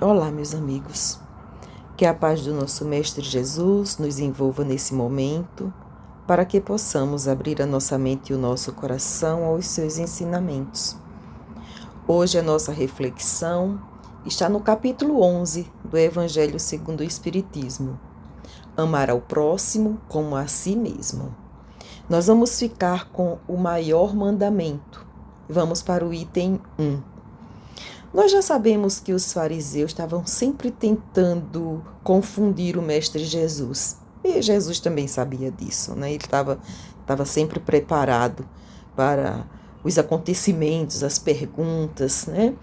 Olá, meus amigos. Que a paz do nosso Mestre Jesus nos envolva nesse momento, para que possamos abrir a nossa mente e o nosso coração aos seus ensinamentos. Hoje a nossa reflexão está no capítulo 11 do Evangelho segundo o Espiritismo. Amar ao próximo como a si mesmo. Nós vamos ficar com o maior mandamento. Vamos para o item 1. Nós já sabemos que os fariseus estavam sempre tentando confundir o Mestre Jesus. E Jesus também sabia disso, né? Ele estava sempre preparado para os acontecimentos, as perguntas, né?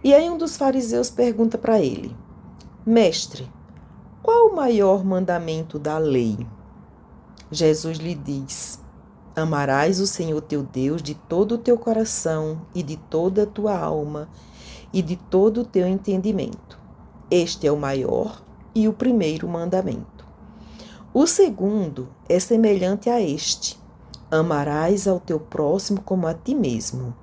E aí um dos fariseus pergunta para ele: Mestre, qual o maior mandamento da lei? Jesus lhe diz: Amarás o Senhor teu Deus de todo o teu coração e de toda a tua alma e de todo o teu entendimento. Este é o maior e o primeiro mandamento. O segundo é semelhante a este: amarás ao teu próximo como a ti mesmo.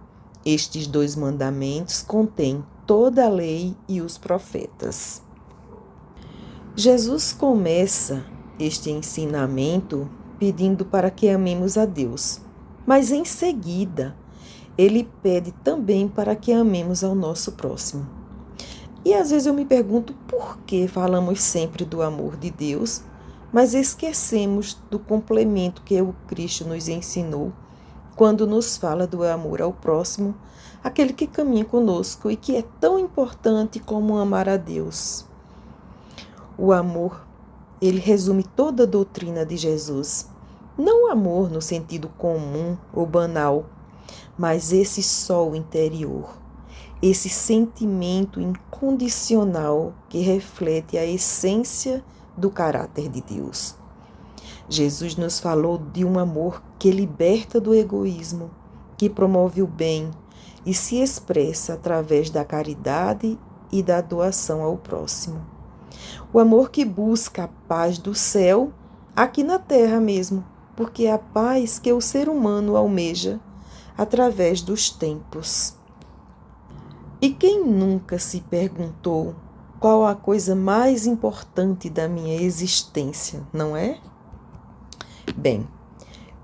Estes dois mandamentos contêm toda a lei e os profetas. Jesus começa este ensinamento pedindo para que amemos a Deus, mas em seguida ele pede também para que amemos ao nosso próximo. E às vezes eu me pergunto por que falamos sempre do amor de Deus, mas esquecemos do complemento que o Cristo nos ensinou quando nos fala do amor ao próximo, aquele que caminha conosco e que é tão importante como amar a Deus. O amor, ele resume toda a doutrina de Jesus. Não o amor no sentido comum ou banal, mas esse sol interior, esse sentimento incondicional que reflete a essência do caráter de Deus. Jesus nos falou de um amor que liberta do egoísmo, que promove o bem e se expressa através da caridade e da doação ao próximo. O amor que busca a paz do céu aqui na terra mesmo, porque é a paz que o ser humano almeja através dos tempos. E quem nunca se perguntou qual a coisa mais importante da minha existência, não é? Bem,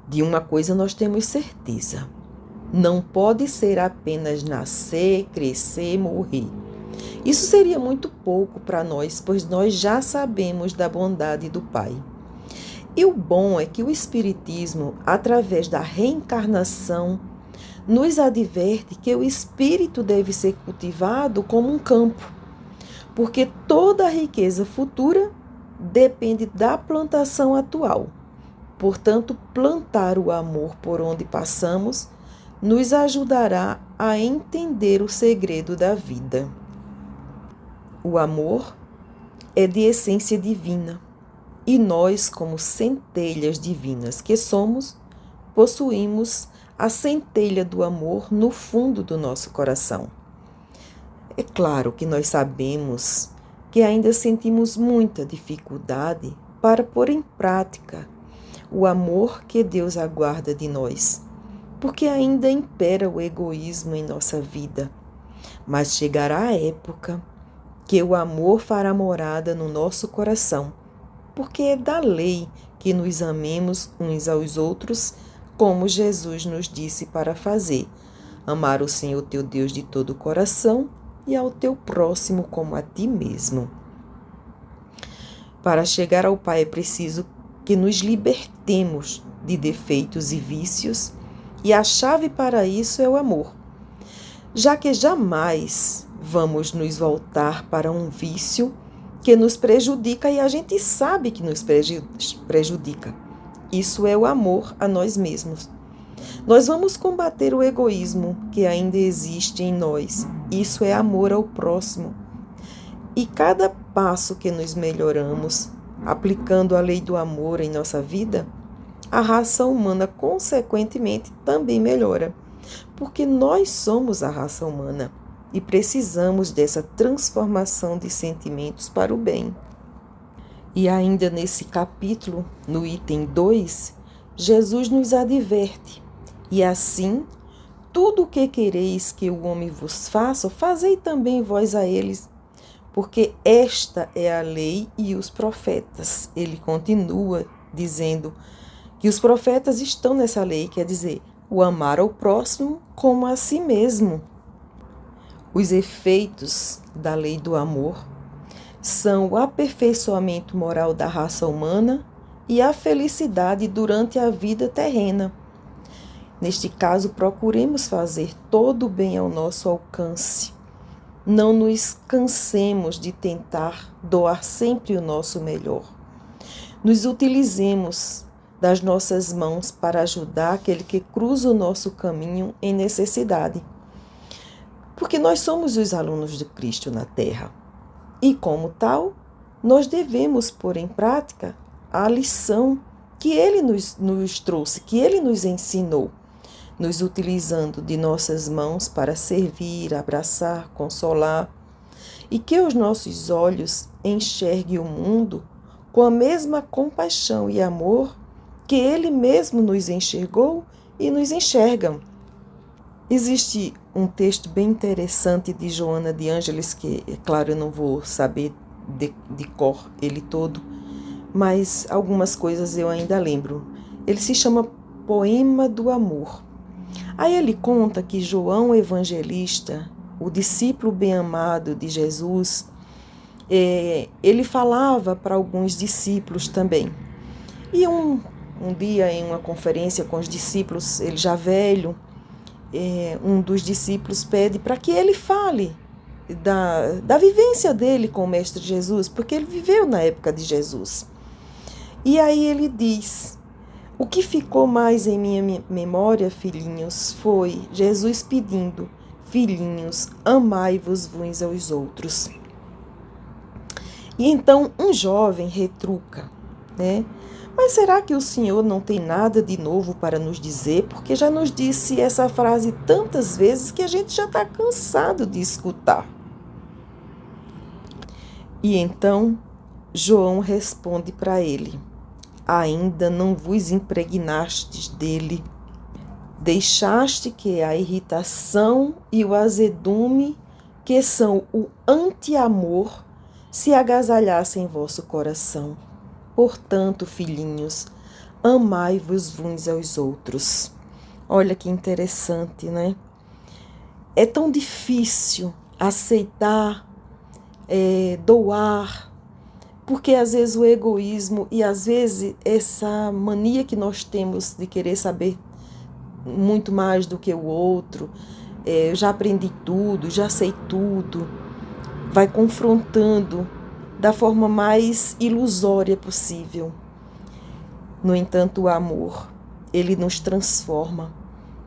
de uma coisa nós temos certeza: não pode ser apenas nascer, crescer, morrer. Isso seria muito pouco para nós, pois nós já sabemos da bondade do Pai. E o bom é que o Espiritismo, através da reencarnação, nos adverte que o espírito deve ser cultivado como um campo, porque toda a riqueza futura depende da plantação atual. Portanto, plantar o amor por onde passamos nos ajudará a entender o segredo da vida. O amor é de essência divina, e nós, como centelhas divinas que somos, possuímos a centelha do amor no fundo do nosso coração. É claro que nós sabemos que ainda sentimos muita dificuldade para pôr em prática o amor que Deus aguarda de nós, porque ainda impera o egoísmo em nossa vida. Mas chegará a época que o amor fará morada no nosso coração, porque é da lei que nos amemos uns aos outros, como Jesus nos disse para fazer: amar o Senhor teu Deus de todo o coração e ao teu próximo como a ti mesmo. Para chegar ao Pai é preciso que nos libertemos de defeitos e vícios, e a chave para isso é o amor, já que jamais vamos nos voltar para um vício que nos prejudica e a gente sabe que nos prejudica. Isso é o amor a nós mesmos. Nós vamos combater o egoísmo que ainda existe em nós. Isso é amor ao próximo. E cada passo que nos melhoramos, aplicando a lei do amor em nossa vida, a raça humana, consequentemente, também melhora. Porque nós somos a raça humana e precisamos dessa transformação de sentimentos para o bem. E ainda nesse capítulo, no item 2, Jesus nos adverte: e assim, tudo o que quereis que o homem vos faça, fazei também vós a eles, porque esta é a lei e os profetas. Ele continua dizendo que os profetas estão nessa lei, quer dizer, o amar ao próximo como a si mesmo. Os efeitos da lei do amor são o aperfeiçoamento moral da raça humana e a felicidade durante a vida terrena. Neste caso, procuremos fazer todo o bem ao nosso alcance. Não nos cansemos de tentar doar sempre o nosso melhor. Nos utilizemos das nossas mãos para ajudar aquele que cruza o nosso caminho em necessidade. Porque nós somos os alunos de Cristo na Terra. E, como tal, nós devemos pôr em prática a lição que Ele nos trouxe, que Ele nos ensinou, nos utilizando de nossas mãos para servir, abraçar, consolar, e que os nossos olhos enxerguem o mundo com a mesma compaixão e amor que Ele mesmo nos enxergou e nos enxergam. Existe um texto bem interessante de Joana de Ângeles, que, é claro, eu não vou saber de cor ele todo, mas algumas coisas eu ainda lembro. Ele se chama Poema do Amor. Aí ele conta que João Evangelista, o discípulo bem-amado de Jesus, ele falava para alguns discípulos também. E um dia, em uma conferência com os discípulos, ele já velho, um dos discípulos pede para que ele fale da vivência dele com o Mestre Jesus, porque ele viveu na época de Jesus. E aí ele diz: o que ficou mais em minha memória, filhinhos, foi Jesus pedindo: filhinhos, amai-vos uns aos outros. E então um jovem retruca, né? Mas será que o Senhor não tem nada de novo para nos dizer? Porque já nos disse essa frase tantas vezes que a gente já está cansado de escutar. E então João responde para ele: ainda não vos impregnastes dele. Deixaste que a irritação e o azedume, que são o anti-amor, se agasalhassem em vosso coração. Portanto, filhinhos, amai-vos uns aos outros. Olha que interessante, né? É tão difícil aceitar, doar, porque às vezes o egoísmo e às vezes essa mania que nós temos de querer saber muito mais do que o outro, eu já aprendi tudo, já sei tudo, vai confrontando da forma mais ilusória possível. No entanto, o amor, ele nos transforma,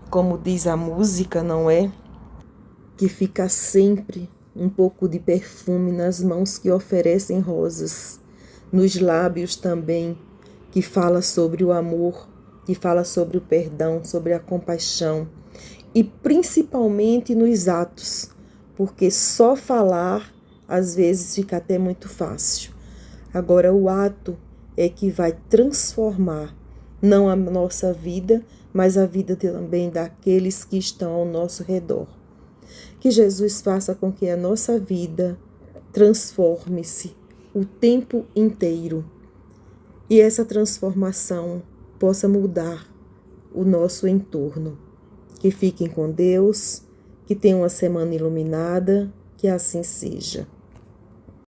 como diz a música, não é? Que fica sempre um pouco de perfume nas mãos que oferecem rosas, nos lábios também, que fala sobre o amor, que fala sobre o perdão, sobre a compaixão, e principalmente nos atos, porque só falar às vezes fica até muito fácil. Agora o ato é que vai transformar não a nossa vida, mas a vida também daqueles que estão ao nosso redor. Que Jesus faça com que a nossa vida transforme-se o tempo inteiro e essa transformação possa mudar o nosso entorno. Que fiquem com Deus, que tenham uma semana iluminada, que assim seja.